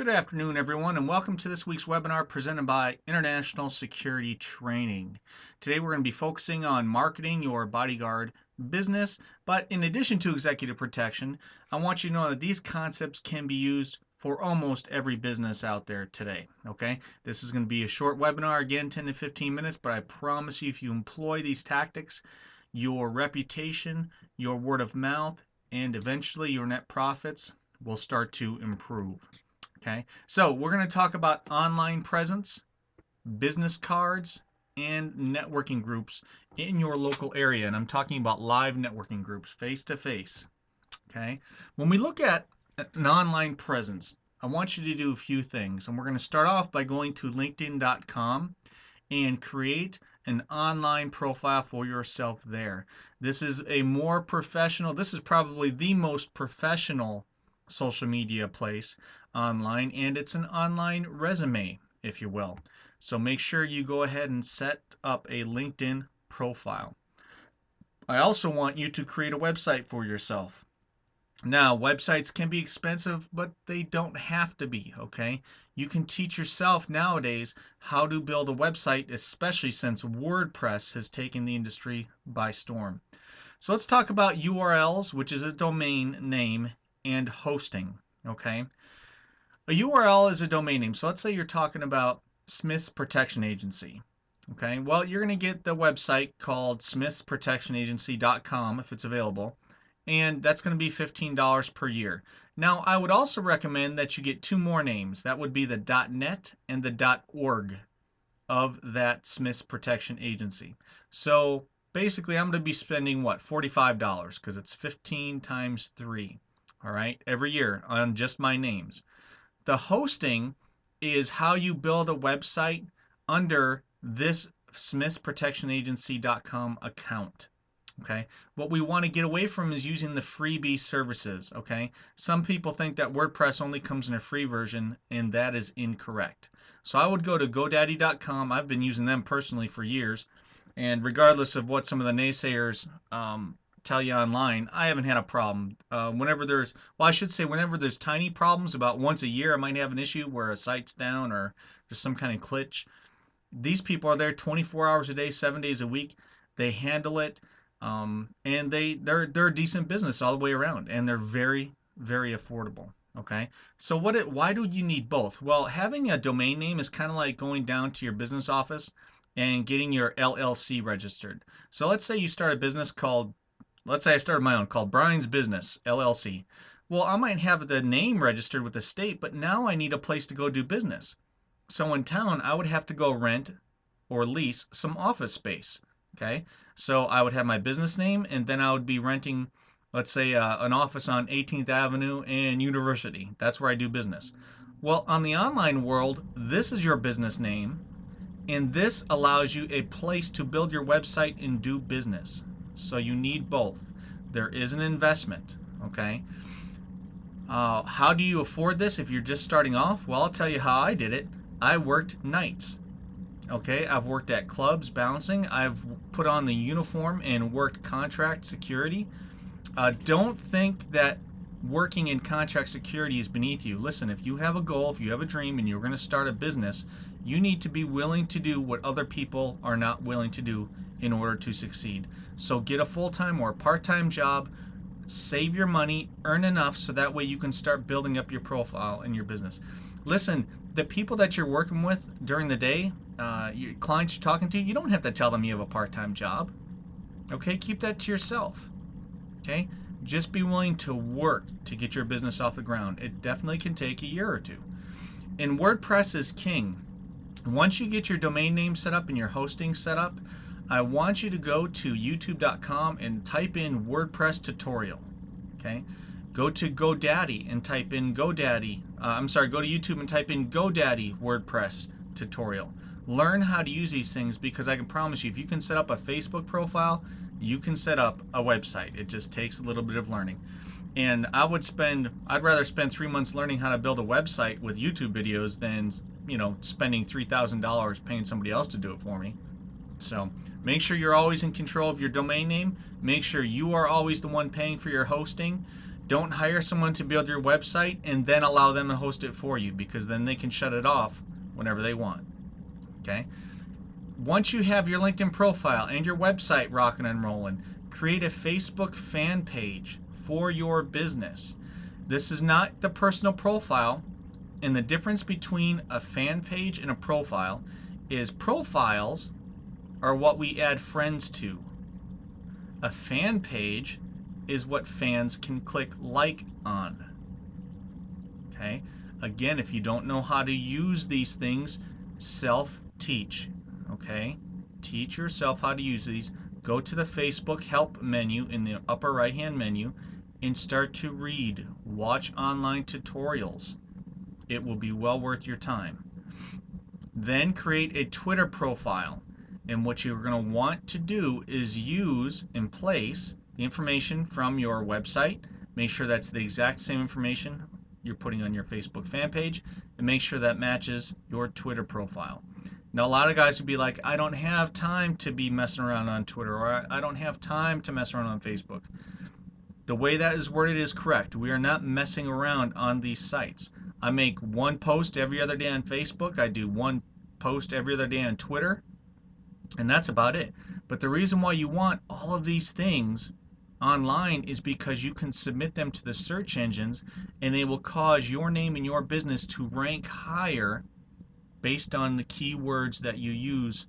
Good afternoon, everyone, and welcome to this week's webinar presented by International Security Training. Today we're going to be focusing on marketing your Bodyguard business, but in addition to executive protection, I want you to know that these concepts can be used for almost every business out there today. Okay, this is going to be a short webinar, again 10 to 15 minutes, but I promise you if you employ these tactics, your reputation, your word of mouth, and eventually your net profits will start to improve. Okay, so we're going to talk about online presence, business cards, and networking groups in your local area. And I'm talking about live networking groups, face to face. Okay, when we look at an online presence, I want you to do a few things. And we're going to start off by going to LinkedIn.com and create an online profile for yourself there. This is a more professional, this is probably the most professional social media place online, and it's an online resume, if you will. So make sure you go ahead and set up a LinkedIn profile. I also want you to create a website for yourself. Now, websites can be expensive, but they don't have to be, okay? You can teach yourself nowadays how to build a website, especially since WordPress has taken the industry by storm. So let's talk about URLs, which is a domain name, and hosting, okay? A URL is a domain name. So let's say you're talking about Smith's Protection Agency. Okay, well, you're going to get the website called smithsprotectionagency.com if it's available, and that's going to be $15 per year. Now, I would also recommend that you get two more names. That would be the .net and the .org of that Smith's Protection Agency. So basically, I'm going to be spending what, $45, because it's 15 times 3. All right, every year on just my names. The hosting is how you build a website under this smithsprotectionagency.com account. Okay, what we want to get away from is using the freebie services. Okay, some people think that WordPress only comes in a free version, and that is incorrect. So I would go to GoDaddy.com. I've been using them personally for years, and regardless of what some of the naysayers tell you online, I haven't had a problem. Whenever there's tiny problems, about once a year I might have an issue where a site's down or there's some kind of glitch. These people are there 24 hours a day, 7 days a week. They handle it, and they're a decent business all the way around, and they're very, very affordable. Okay, so why do you need both? Well, having a domain name is kind of like going down to your business office and getting your LLC registered. So let's say you start a business let's say I started my own called Brian's Business, LLC. Well, I might have the name registered with the state, but now I need a place to go do business. So in town, I would have to go rent or lease some office space. Okay, so I would have my business name, and then I would be renting, let's say, an office on 18th Avenue and University. That's where I do business. Well, on the online world, this is your business name, and this allows you a place to build your website and do business. So you need both. There is an investment, okay? How do you afford this if you're just starting off? Well, I'll tell you how I did it. I worked nights, okay? I've worked at clubs bouncing. I've put on the uniform and worked contract security. Don't think that working in contract security is beneath you. Listen, if you have a goal, if you have a dream, and you're going to start a business, you need to be willing to do what other people are not willing to do in order to succeed. So get a full-time or part-time job, save your money, earn enough so that way you can start building up your profile in your business. Listen, the people that you're working with during the day, your clients you're talking to, you don't have to tell them you have a part-time job. Okay, keep that to yourself. Okay, just be willing to work to get your business off the ground. It definitely can take a year or two. And WordPress is king. Once you get your domain name set up and your hosting set up, I want you to go to youtube.com and type in WordPress tutorial. Okay, go to GoDaddy and type in go to YouTube and type in GoDaddy WordPress tutorial. Learn how to use these things, because I can promise you, if you can set up a Facebook profile, you can set up a website. It just takes a little bit of learning. And I'd rather spend 3 months learning how to build a website with YouTube videos than, spending $3,000 paying somebody else to do it for me. So make sure you're always in control of your domain name. Make sure you are always the one paying for your hosting. Don't hire someone to build your website and then allow them to host it for you, because then they can shut it off whenever they want. Okay? Once you have your LinkedIn profile and your website rocking and rolling, create a Facebook fan page for your business. This is not the personal profile, and the difference between a fan page and a profile is profiles are what we add friends to. A fan page is what fans can click like on. Okay? Again, if you don't know how to use these things, self-teach. Okay? Teach yourself how to use these. Go to the Facebook help menu in the upper right hand menu and start to read. Watch online tutorials. It will be well worth your time. Then create a Twitter profile. And what you're going to want to do is use and place the information from your website. Make sure that's the exact same information you're putting on your Facebook fan page, and make sure that matches your Twitter profile. Now, a lot of guys would be like, I don't have time to be messing around on Twitter, or I don't have time to mess around on Facebook. The way that is worded is correct. We are not messing around on these sites. I make one post every other day on Facebook. I do one post every other day on Twitter, and that's about it. But the reason why you want all of these things online is because you can submit them to the search engines, and they will cause your name and your business to rank higher based on the keywords that you use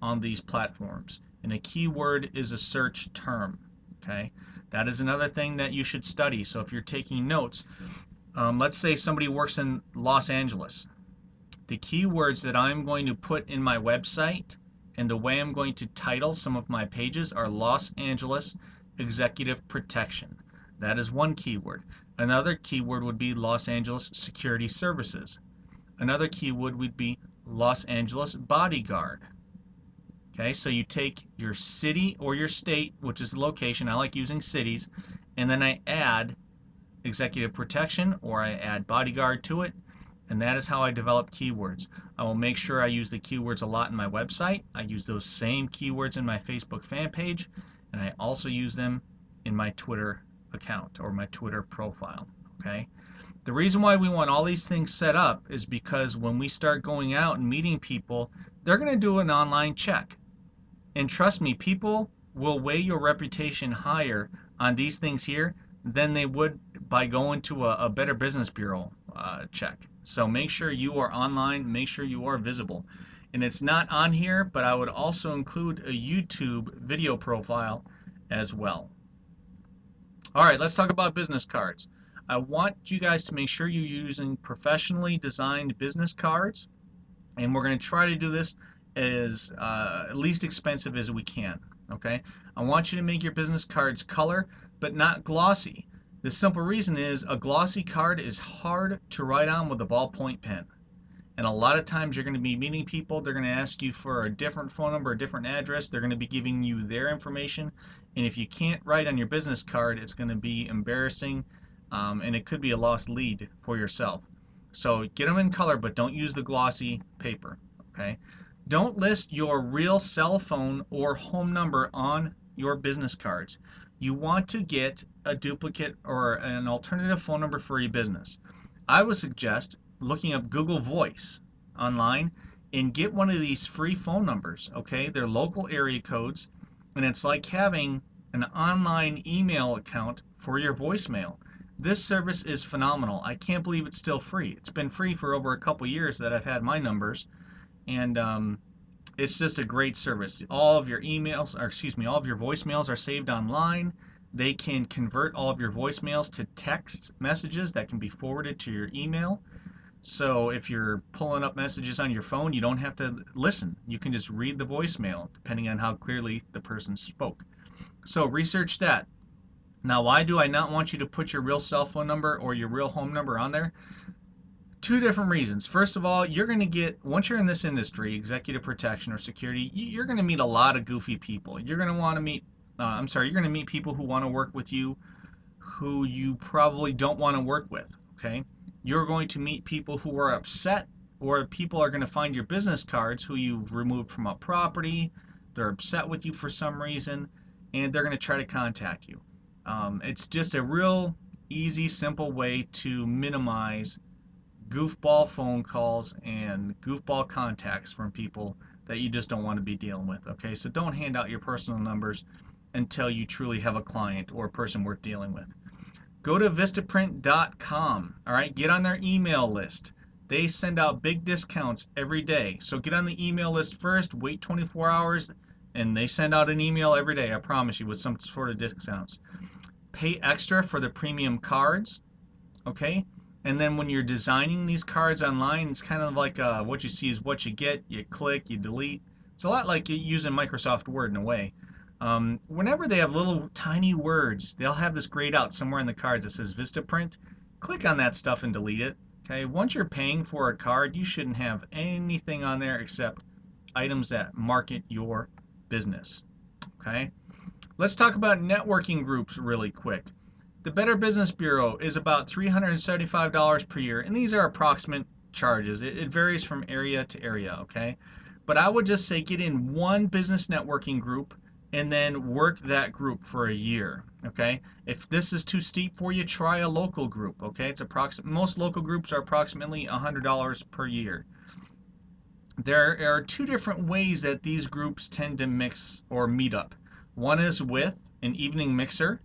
on these platforms. And a keyword is a search term. Okay, that is another thing that you should study. So if you're taking notes, let's say somebody works in Los Angeles. The keywords that I'm going to put in my website and the way I'm going to title some of my pages are Los Angeles Executive Protection. That is one keyword. Another keyword would be Los Angeles Security Services. Another keyword would be Los Angeles Bodyguard. Okay, so you take your city or your state, which is the location. I like using cities, and then I add executive protection, or I add bodyguard to it, and that is how I develop keywords. I will make sure I use the keywords a lot in my website. I use those same keywords in my Facebook fan page, and I also use them in my Twitter account or my Twitter profile. Okay? The reason why we want all these things set up is because when we start going out and meeting people, they're going to do an online check. And trust me, people will weigh your reputation higher on these things here than they would by going to a Better Business Bureau check. So make sure you are online, make sure you are visible. And it's not on here, but I would also include a YouTube video profile as well. All right, let's talk about business cards. I want you guys to make sure you're using professionally designed business cards, and we're going to try to do this as least expensive as we can. Okay, I want you to make your business cards color, but not glossy. The simple reason is a glossy card is hard to write on with a ballpoint pen. And a lot of times you're going to be meeting people, they're going to ask you for a different phone number, a different address, they're going to be giving you their information, and if you can't write on your business card, it's going to be embarrassing, and it could be a lost lead for yourself. So get them in color, but don't use the glossy paper. Okay? Don't list your real cell phone or home number on your business cards. You want to get a duplicate or an alternative phone number for your business. I would suggest looking up Google Voice online and get one of these free phone numbers. Okay, they're local area codes, and it's like having an online email account for your voicemail. This service is phenomenal. I can't believe it's still free. It's been free for over a couple years that I've had my numbers, and it's just a great service. All of your emails, or excuse me, all of your voicemails are saved online. They can convert all of your voicemails to text messages that can be forwarded to your email. So if you're pulling up messages on your phone, you don't have to listen. You can just read the voicemail depending on how clearly the person spoke. So research that. Now, why do I not want you to put your real cell phone number or your real home number on there? Two different reasons. First of all, you're going to get, once you're in this industry, executive protection or security, you're going to meet a lot of goofy people. You're going to want to meet, you're going to meet people who want to work with you who you probably don't want to work with, okay? You're going to meet people who are upset, or people are going to find your business cards who you've removed from a property. They're upset with you for some reason, and they're going to try to contact you. It's just a real easy, simple way to minimize goofball phone calls and goofball contacts from people that you just don't want to be dealing with. Okay, so don't hand out your personal numbers until you truly have a client or a person worth dealing with. Go to vistaprint.com. All right, get on their email list. They send out big discounts every day. So get on the email list first, wait 24 hours, and they send out an email every day, I promise you, with some sort of discounts. Pay extra for the premium cards, okay? And then when you're designing these cards online, it's kind of like what you see is what you get. You click, you delete. It's a lot like using Microsoft Word in a way. Whenever they have little tiny words, they'll have this grayed out somewhere in the cards that says Vistaprint. Click on that stuff and delete it. Okay, once you're paying for a card, you shouldn't have anything on there except items that market your business. Okay, let's talk about networking groups really quick. The Better Business Bureau is about $375 per year, and these are approximate charges. It varies from area to area, okay? But I would just say get in one business networking group and then work that group for a year, okay? If this is too steep for you, try a local group, okay? Most local groups are approximately $100 per year. There are two different ways that these groups tend to mix or meet up. One is with an evening mixer.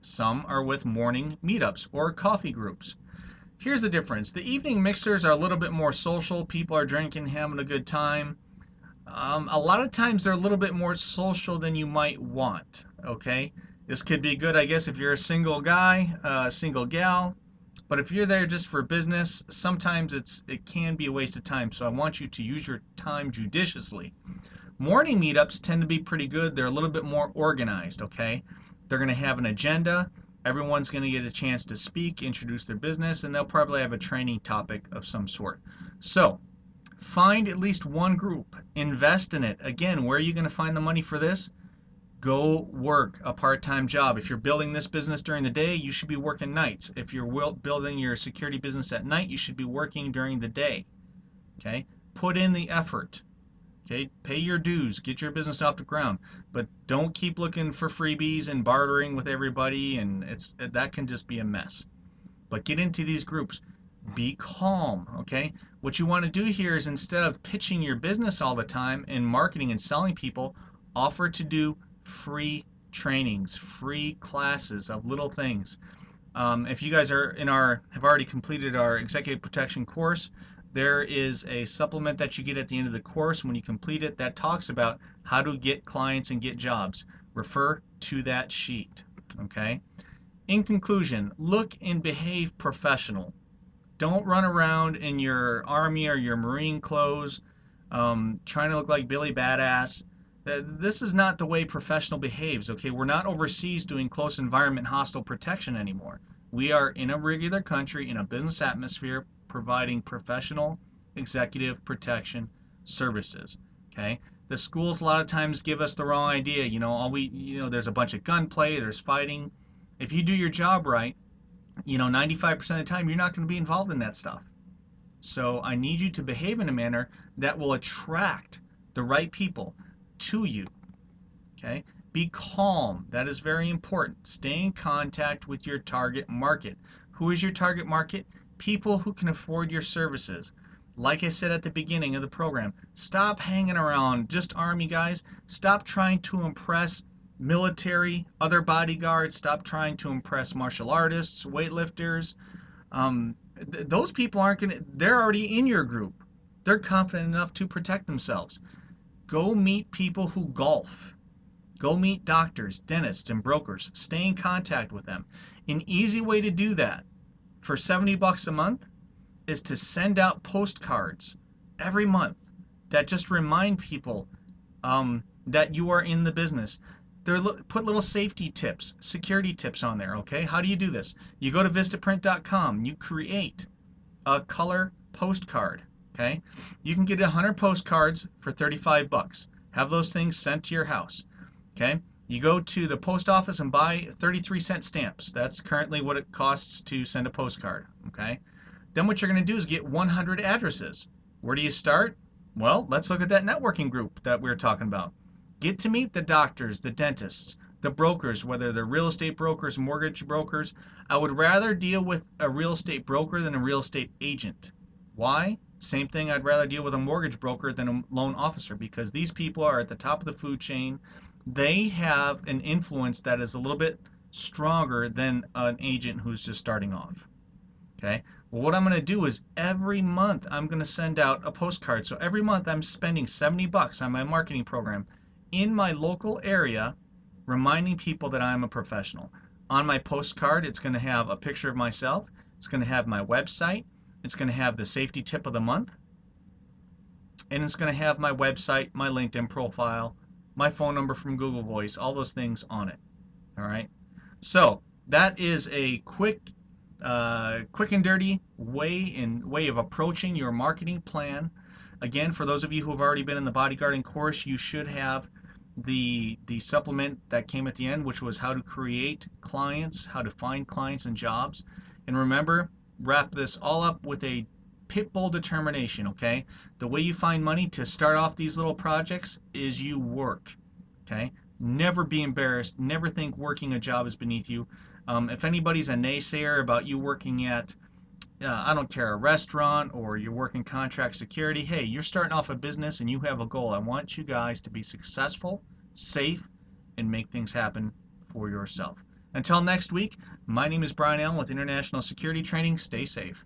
Some are with morning meetups or coffee groups. Here's the difference. The evening mixers are a little bit more social. People are drinking, having a good time. A lot of times they're a little bit more social than you might want. Okay, this could be good, I guess, if you're a single guy, single gal. But if you're there just for business, sometimes it can be a waste of time. So I want you to use your time judiciously. Morning meetups tend to be pretty good. They're a little bit more organized. Okay. They're going to have an agenda. Everyone's going to get a chance to speak, introduce their business, and they'll probably have a training topic of some sort. So, find at least one group. Invest in it. Again, where are you going to find the money for this? Go work a part-time job. If you're building this business during the day, you should be working nights. If you're building your security business at night, you should be working during the day. Okay? Put in the effort. Okay, pay your dues, get your business off the ground, but don't keep looking for freebies and bartering with everybody, and that can just be a mess. But get into these groups. Be calm, okay? What you want to do here is, instead of pitching your business all the time and marketing and selling people, offer to do free trainings, free classes of little things. If you guys have already completed our executive protection course, there is a supplement that you get at the end of the course when you complete it that talks about how to get clients and get jobs. Refer to that sheet. Okay? In conclusion, look and behave professional. Don't run around in your Army or your Marine clothes trying to look like Billy Badass. This is not the way professional behaves. Okay? We're not overseas doing close environment hostile protection anymore. We are in a regular country, in a business atmosphere, providing professional executive protection services. Okay, the schools a lot of times give us the wrong idea. There's a bunch of gunplay, there's fighting. If you do your job right, 95% of the time you're not going to be involved in that stuff. So I need you to behave in a manner that will attract the right people to you. Okay, be calm. That is very important. Stay in contact with your target market. Who is your target market? People who can afford your services. Like I said at the beginning of the program, stop hanging around just Army guys. Stop trying to impress military, other bodyguards. Stop trying to impress martial artists, weightlifters. Those people they're already in your group. They're confident enough to protect themselves. Go meet people who golf. Go meet doctors, dentists, and brokers. Stay in contact with them. An easy way to do that for $70 a month is to send out postcards every month that just remind people that you are in the business. Put little safety tips, security tips on there, okay? How do you do this? You go to vistaprint.com, you create a color postcard, okay? You can get 100 postcards for $35. Have those things sent to your house, okay? You go to the post office and buy 33-cent stamps. That's currently what it costs to send a postcard, okay? Then what you're going to do is get 100 addresses. Where do you start? Well, let's look at that networking group that we were talking about. Get to meet the doctors, the dentists, The brokers, whether they're real estate brokers, mortgage brokers, I would rather deal with a real estate broker than a real estate agent. Why? Same thing, I'd rather deal with a mortgage broker than a loan officer, because these people are at the top of the food chain. They have an influence that is a little bit stronger than an agent who's just starting off. Okay. Well, what I'm going to do is every month I'm going to send out a postcard. So every month I'm spending $70 on my marketing program in my local area, reminding people that I'm a professional. On my postcard, it's going to have a picture of myself. It's going to have my website. It's going to have the safety tip of the month. And it's going to have my website, my LinkedIn profile, my phone number from Google Voice, all those things on it. All right. So that is a quick and dirty way of approaching your marketing plan. Again, for those of you who have already been in the bodyguarding course, you should have the supplement that came at the end, which was how to create clients, how to find clients and jobs. And remember, wrap this all up with a pit bull determination, okay? The way you find money to start off these little projects is you work, okay? Never be embarrassed. Never think working a job is beneath you. If anybody's a naysayer about you working at, I don't care, a restaurant or you're working contract security, hey, you're starting off a business and you have a goal. I want you guys to be successful, safe, and make things happen for yourself. Until next week, my name is Brian Allen with International Security Training. Stay safe.